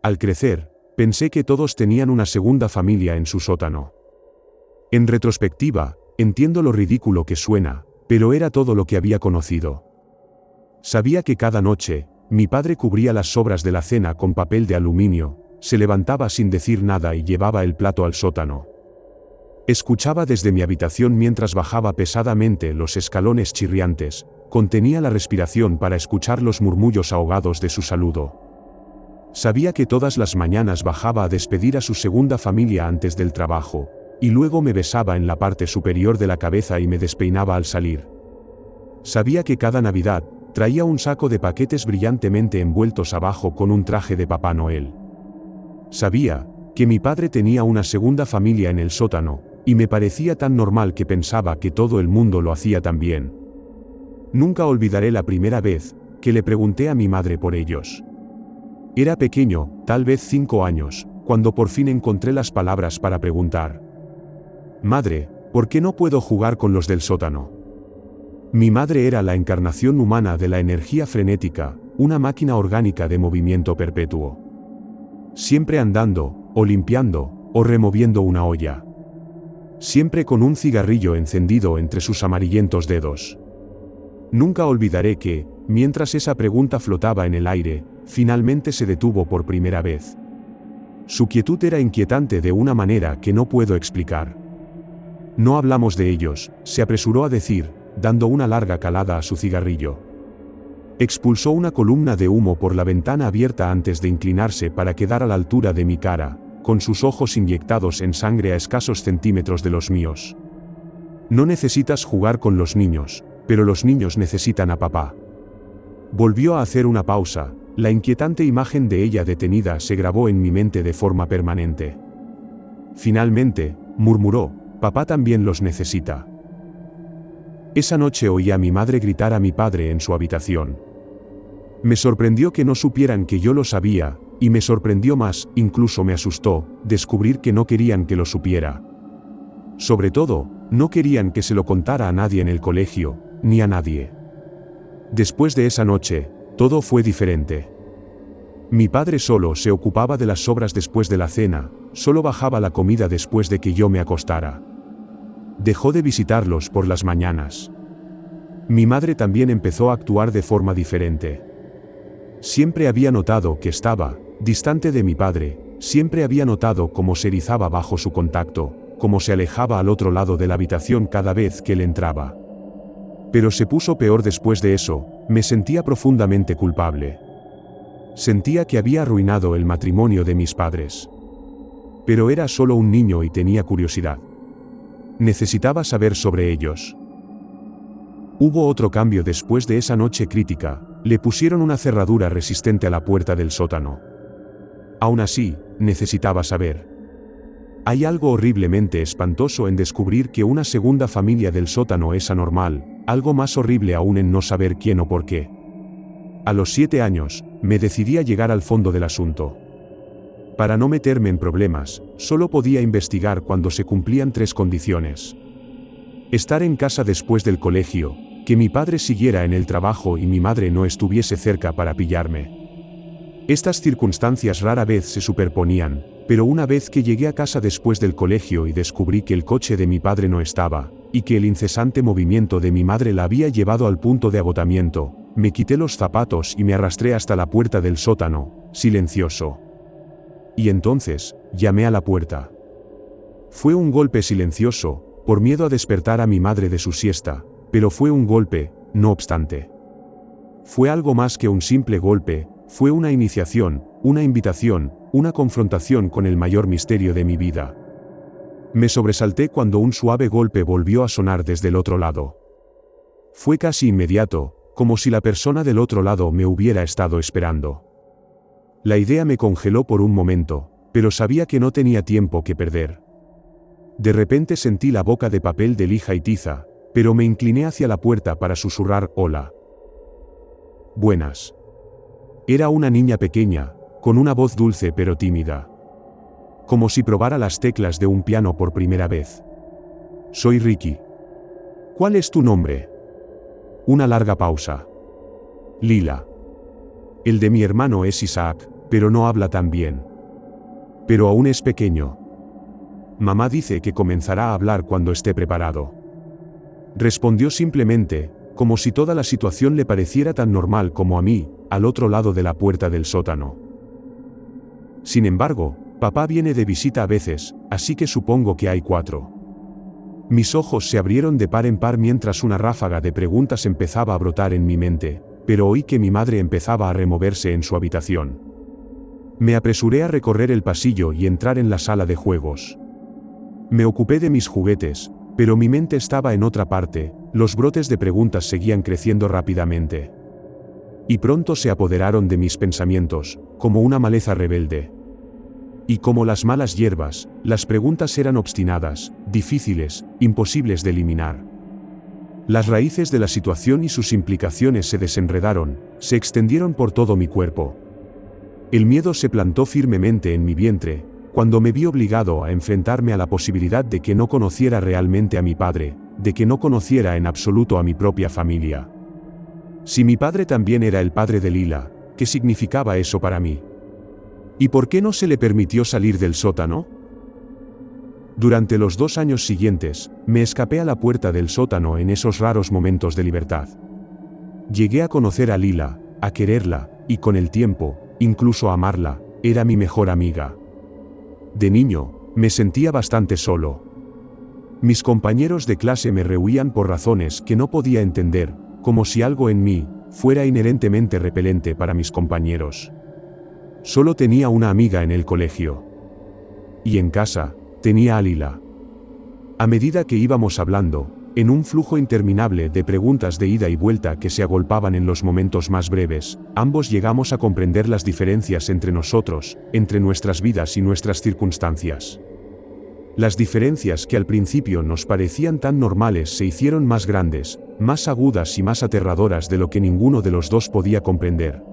Al crecer, pensé que todos tenían una segunda familia en su sótano. En retrospectiva, entiendo lo ridículo que suena, pero era todo lo que había conocido. Sabía que cada noche, mi padre cubría las sobras de la cena con papel de aluminio, se levantaba sin decir nada y llevaba el plato al sótano. Escuchaba desde mi habitación mientras bajaba pesadamente los escalones chirriantes, contenía la respiración para escuchar los murmullos ahogados de su saludo. Sabía que todas las mañanas bajaba a despedir a su segunda familia antes del trabajo, y luego me besaba en la parte superior de la cabeza y me despeinaba al salir. Sabía que cada Navidad, traía un saco de paquetes brillantemente envueltos abajo con un traje de Papá Noel. Sabía que mi padre tenía una segunda familia en el sótano, y me parecía tan normal que pensaba que todo el mundo lo hacía también. Nunca olvidaré la primera vez que le pregunté a mi madre por ellos. Era pequeño, tal vez 5 años, cuando por fin encontré las palabras para preguntar. Madre, ¿por qué no puedo jugar con los del sótano? Mi madre era la encarnación humana de la energía frenética, una máquina orgánica de movimiento perpetuo. Siempre andando, o limpiando, o removiendo una olla. Siempre con un cigarrillo encendido entre sus amarillentos dedos. Nunca olvidaré que, mientras esa pregunta flotaba en el aire, finalmente se detuvo por primera vez. Su quietud era inquietante de una manera que no puedo explicar. No hablamos de ellos, se apresuró a decir, dando una larga calada a su cigarrillo. Expulsó una columna de humo por la ventana abierta antes de inclinarse para quedar a la altura de mi cara, con sus ojos inyectados en sangre a escasos centímetros de los míos. No necesitas jugar con los niños, pero los niños necesitan a papá. Volvió a hacer una pausa, la inquietante imagen de ella detenida se grabó en mi mente de forma permanente. Finalmente, murmuró, papá también los necesita. Esa noche oí a mi madre gritar a mi padre en su habitación. Me sorprendió que no supieran que yo lo sabía, y me sorprendió más, incluso me asustó, descubrir que no querían que lo supiera. Sobre todo, no querían que se lo contara a nadie en el colegio, ni a nadie. Después de esa noche, todo fue diferente. Mi padre solo se ocupaba de las sobras después de la cena, solo bajaba la comida después de que yo me acostara. Dejó de visitarlos por las mañanas. Mi madre también empezó a actuar de forma diferente. Siempre había notado que estaba distante de mi padre, siempre había notado cómo se erizaba bajo su contacto, cómo se alejaba al otro lado de la habitación cada vez que él entraba. Pero se puso peor después de eso, me sentía profundamente culpable. Sentía que había arruinado el matrimonio de mis padres. Pero era solo un niño y tenía curiosidad. Necesitaba saber sobre ellos. Hubo otro cambio después de esa noche crítica, le pusieron una cerradura resistente a la puerta del sótano. Aún así, necesitaba saber. Hay algo horriblemente espantoso en descubrir que una segunda familia del sótano es anormal, algo más horrible aún en no saber quién o por qué. A los 7 años, me decidí a llegar al fondo del asunto. Para no meterme en problemas, solo podía investigar cuando se cumplían 3 condiciones. Estar en casa después del colegio, que mi padre siguiera en el trabajo y mi madre no estuviese cerca para pillarme. Estas circunstancias rara vez se superponían, pero una vez que llegué a casa después del colegio y descubrí que el coche de mi padre no estaba, y que el incesante movimiento de mi madre la había llevado al punto de agotamiento, me quité los zapatos y me arrastré hasta la puerta del sótano, silencioso. Y entonces, llamé a la puerta. Fue un golpe silencioso, por miedo a despertar a mi madre de su siesta, pero fue un golpe, no obstante. Fue algo más que un simple golpe, fue una iniciación, una invitación, una confrontación con el mayor misterio de mi vida. Me sobresalté cuando un suave golpe volvió a sonar desde el otro lado. Fue casi inmediato, como si la persona del otro lado me hubiera estado esperando. La idea me congeló por un momento, pero sabía que no tenía tiempo que perder. De repente sentí la boca de papel de lija y tiza, pero me incliné hacia la puerta para susurrar hola. Buenas. Era una niña pequeña, con una voz dulce pero tímida. Como si probara las teclas de un piano por primera vez. Soy Ricky. ¿Cuál es tu nombre? Una larga pausa. Lila. El de mi hermano es Isaac, pero no habla tan bien. Pero aún es pequeño. Mamá dice que comenzará a hablar cuando esté preparado. Respondió simplemente, como si toda la situación le pareciera tan normal como a mí, al otro lado de la puerta del sótano. Sin embargo, papá viene de visita a veces, así que supongo que hay 4. Mis ojos se abrieron de par en par mientras una ráfaga de preguntas empezaba a brotar en mi mente, pero oí que mi madre empezaba a removerse en su habitación. Me apresuré a recorrer el pasillo y entrar en la sala de juegos. Me ocupé de mis juguetes, pero mi mente estaba en otra parte, los brotes de preguntas seguían creciendo rápidamente. Y pronto se apoderaron de mis pensamientos, como una maleza rebelde. Y como las malas hierbas, las preguntas eran obstinadas, difíciles, imposibles de eliminar. Las raíces de la situación y sus implicaciones se desenredaron, se extendieron por todo mi cuerpo. El miedo se plantó firmemente en mi vientre, cuando me vi obligado a enfrentarme a la posibilidad de que no conociera realmente a mi padre, de que no conociera en absoluto a mi propia familia. Si mi padre también era el padre de Lila, ¿qué significaba eso para mí? ¿Y por qué no se le permitió salir del sótano? Durante los 2 años siguientes, me escapé a la puerta del sótano en esos raros momentos de libertad. Llegué a conocer a Lila, a quererla, y con el tiempo, incluso a amarla, era mi mejor amiga. De niño, me sentía bastante solo. Mis compañeros de clase me rehuían por razones que no podía entender, como si algo en mí fuera inherentemente repelente para mis compañeros. Solo tenía una amiga en el colegio. Y en casa, tenía a Lila. A medida que íbamos hablando, en un flujo interminable de preguntas de ida y vuelta que se agolpaban en los momentos más breves, ambos llegamos a comprender las diferencias entre nosotros, entre nuestras vidas y nuestras circunstancias. Las diferencias que al principio nos parecían tan normales se hicieron más grandes, más agudas y más aterradoras de lo que ninguno de los dos podía comprender.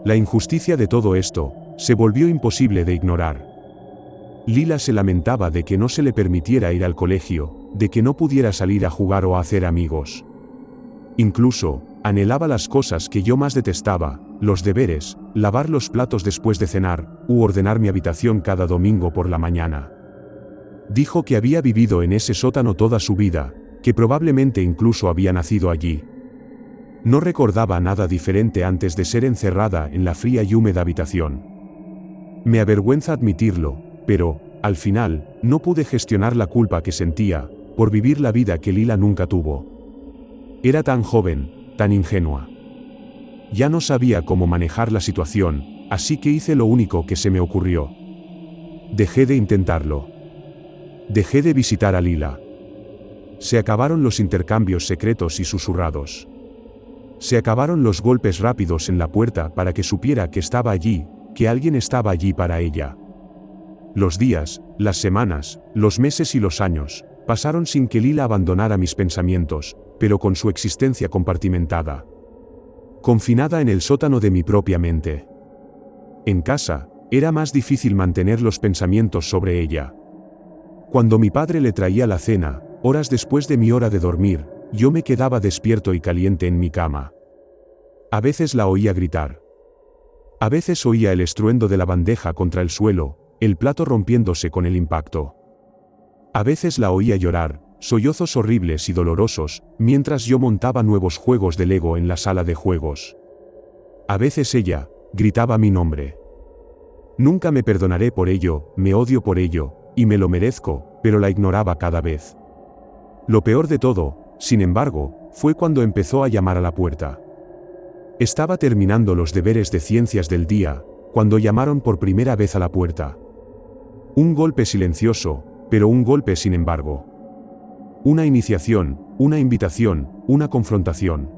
La injusticia de todo esto se volvió imposible de ignorar. Lila se lamentaba de que no se le permitiera ir al colegio, de que no pudiera salir a jugar o a hacer amigos. Incluso, anhelaba las cosas que yo más detestaba, los deberes, lavar los platos después de cenar, u ordenar mi habitación cada domingo por la mañana. Dijo que había vivido en ese sótano toda su vida, que probablemente incluso había nacido allí. No recordaba nada diferente antes de ser encerrada en la fría y húmeda habitación. Me avergüenza admitirlo, pero, al final, no pude gestionar la culpa que sentía, por vivir la vida que Lila nunca tuvo. Era tan joven, tan ingenua. Ya no sabía cómo manejar la situación, así que hice lo único que se me ocurrió. Dejé de intentarlo. Dejé de visitar a Lila. Se acabaron los intercambios secretos y susurrados. Se acabaron los golpes rápidos en la puerta para que supiera que estaba allí, que alguien estaba allí para ella. Los días, las semanas, los meses y los años, pasaron sin que Lila abandonara mis pensamientos, pero con su existencia compartimentada. Confinada en el sótano de mi propia mente. En casa, era más difícil mantener los pensamientos sobre ella. Cuando mi padre le traía la cena, horas después de mi hora de dormir, yo me quedaba despierto y caliente en mi cama. A veces la oía gritar. A veces oía el estruendo de la bandeja contra el suelo, el plato rompiéndose con el impacto. A veces la oía llorar, sollozos horribles y dolorosos, mientras yo montaba nuevos juegos de Lego en la sala de juegos. A veces ella gritaba mi nombre. Nunca me perdonaré por ello, me odio por ello, y me lo merezco, pero la ignoraba cada vez. Lo peor de todo, sin embargo, fue cuando empezó a llamar a la puerta. Estaba terminando los deberes de ciencias del día, cuando llamaron por primera vez a la puerta. Un golpe silencioso, pero un golpe sin embargo. Una iniciación, una invitación, una confrontación.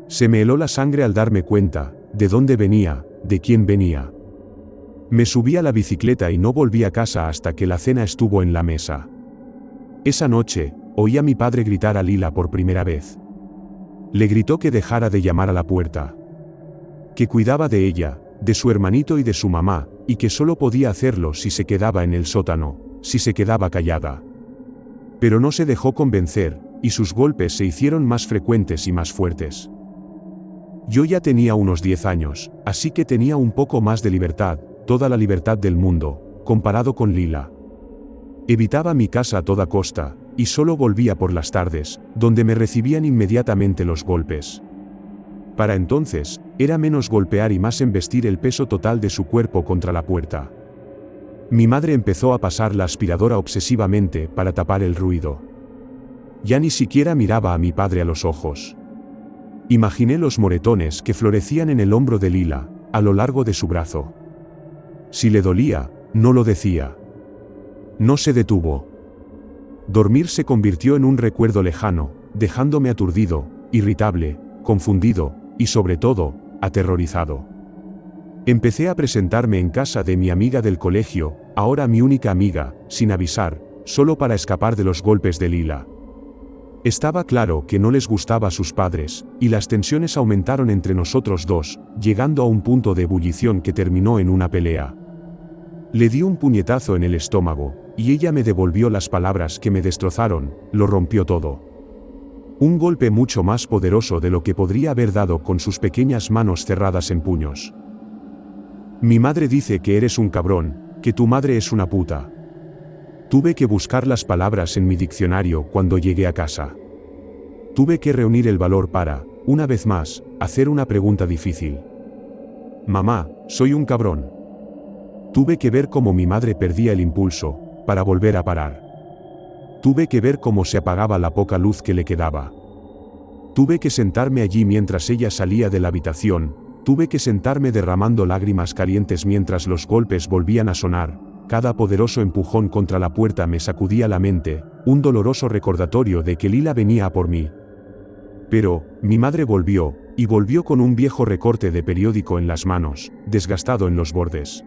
Se me heló la sangre al darme cuenta, de dónde venía, de quién venía. Me subí a la bicicleta y no volví a casa hasta que la cena estuvo en la mesa. Esa noche, oí a mi padre gritar a Lila por primera vez. Le gritó que dejara de llamar a la puerta. Que cuidaba de ella, de su hermanito y de su mamá, y que solo podía hacerlo si se quedaba en el sótano, si se quedaba callada. Pero no se dejó convencer, y sus golpes se hicieron más frecuentes y más fuertes. Yo ya tenía unos 10 años, así que tenía un poco más de libertad, toda la libertad del mundo, comparado con Lila. Evitaba mi casa a toda costa, y solo volvía por las tardes, donde me recibían inmediatamente los golpes. Para entonces, era menos golpear y más embestir el peso total de su cuerpo contra la puerta. Mi madre empezó a pasar la aspiradora obsesivamente para tapar el ruido. Ya ni siquiera miraba a mi padre a los ojos. Imaginé los moretones que florecían en el hombro de Lila, a lo largo de su brazo. Si le dolía, no lo decía. No se detuvo. Dormir se convirtió en un recuerdo lejano, dejándome aturdido, irritable, confundido, y sobre todo, aterrorizado. Empecé a presentarme en casa de mi amiga del colegio, ahora mi única amiga, sin avisar, solo para escapar de los golpes de Lila. Estaba claro que no les gustaba a sus padres, y las tensiones aumentaron entre nosotros dos, llegando a un punto de ebullición que terminó en una pelea. Le di un puñetazo en el estómago, y ella me devolvió las palabras que me destrozaron, lo rompió todo. Un golpe mucho más poderoso de lo que podría haber dado con sus pequeñas manos cerradas en puños. Mi madre dice que eres un cabrón, que tu madre es una puta. Tuve que buscar las palabras en mi diccionario cuando llegué a casa. Tuve que reunir el valor para, una vez más, hacer una pregunta difícil. Mamá, soy un cabrón. Tuve que ver cómo mi madre perdía el impulso, para volver a parar. Tuve que ver cómo se apagaba la poca luz que le quedaba. Tuve que sentarme allí mientras ella salía de la habitación, tuve que sentarme derramando lágrimas calientes mientras los golpes volvían a sonar. Cada poderoso empujón contra la puerta me sacudía la mente, un doloroso recordatorio de que Lila venía a por mí. Pero, mi madre volvió, y volvió con un viejo recorte de periódico en las manos, desgastado en los bordes.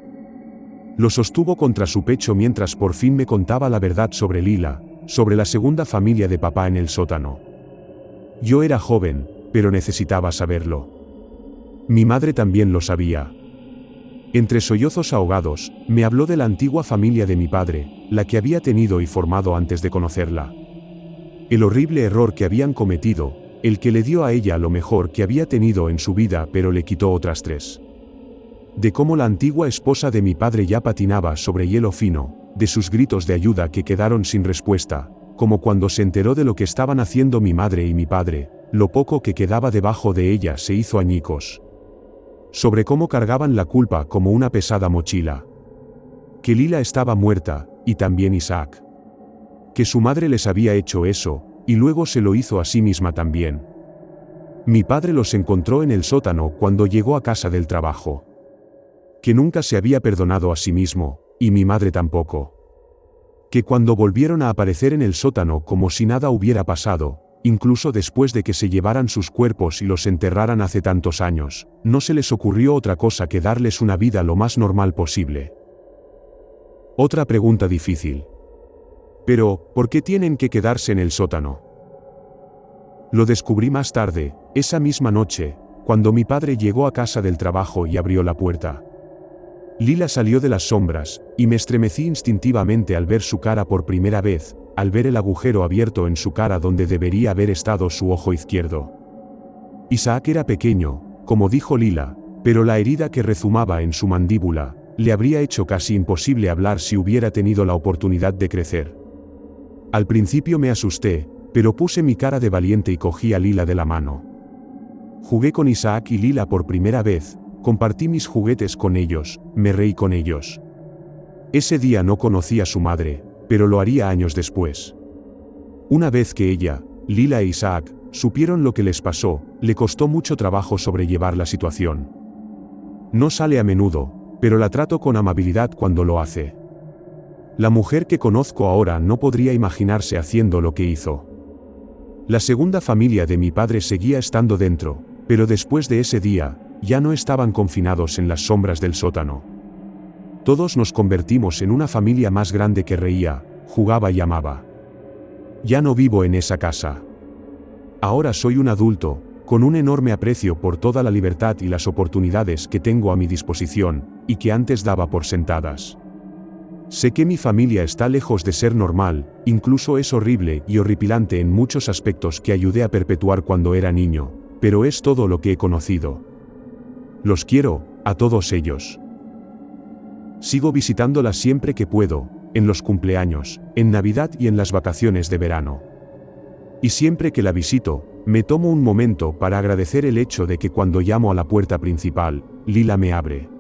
Lo sostuvo contra su pecho mientras por fin me contaba la verdad sobre Lila, sobre la segunda familia de papá en el sótano. Yo era joven, pero necesitaba saberlo. Mi madre también lo sabía. Entre sollozos ahogados, me habló de la antigua familia de mi padre, la que había tenido y formado antes de conocerla. El horrible error que habían cometido, el que le dio a ella lo mejor que había tenido en su vida pero le quitó otras 3. De cómo la antigua esposa de mi padre ya patinaba sobre hielo fino, de sus gritos de ayuda que quedaron sin respuesta, como cuando se enteró de lo que estaban haciendo mi madre y mi padre, lo poco que quedaba debajo de ella se hizo añicos. Sobre cómo cargaban la culpa como una pesada mochila. Que Lila estaba muerta, y también Isaac. Que su madre les había hecho eso, y luego se lo hizo a sí misma también. Mi padre los encontró en el sótano cuando llegó a casa del trabajo. Que nunca se había perdonado a sí mismo, y mi madre tampoco. Que cuando volvieron a aparecer en el sótano como si nada hubiera pasado, incluso después de que se llevaran sus cuerpos y los enterraran hace tantos años, no se les ocurrió otra cosa que darles una vida lo más normal posible. Otra pregunta difícil. Pero, ¿por qué tienen que quedarse en el sótano? Lo descubrí más tarde, esa misma noche, cuando mi padre llegó a casa del trabajo y abrió la puerta. Lila salió de las sombras, y me estremecí instintivamente al ver su cara por primera vez, al ver el agujero abierto en su cara donde debería haber estado su ojo izquierdo. Isaac era pequeño, como dijo Lila, pero la herida que rezumaba en su mandíbula, le habría hecho casi imposible hablar si hubiera tenido la oportunidad de crecer. Al principio me asusté, pero puse mi cara de valiente y cogí a Lila de la mano. Jugué con Isaac y Lila por primera vez, compartí mis juguetes con ellos, me reí con ellos. Ese día no conocí a su madre, pero lo haría años después. Una vez que ella, Lila e Isaac, supieron lo que les pasó, le costó mucho trabajo sobrellevar la situación. No sale a menudo, pero la trato con amabilidad cuando lo hace. La mujer que conozco ahora no podría imaginarse haciendo lo que hizo. La segunda familia de mi padre seguía estando dentro, pero después de ese día, ya no estaban confinados en las sombras del sótano. Todos nos convertimos en una familia más grande que reía, jugaba y amaba. Ya no vivo en esa casa. Ahora soy un adulto, con un enorme aprecio por toda la libertad y las oportunidades que tengo a mi disposición, y que antes daba por sentadas. Sé que mi familia está lejos de ser normal, incluso es horrible y horripilante en muchos aspectos que ayudé a perpetuar cuando era niño, pero es todo lo que he conocido. Los quiero, a todos ellos. Sigo visitándolas siempre que puedo, en los cumpleaños, en Navidad y en las vacaciones de verano. Y siempre que la visito, me tomo un momento para agradecer el hecho de que cuando llamo a la puerta principal, Lila me abre.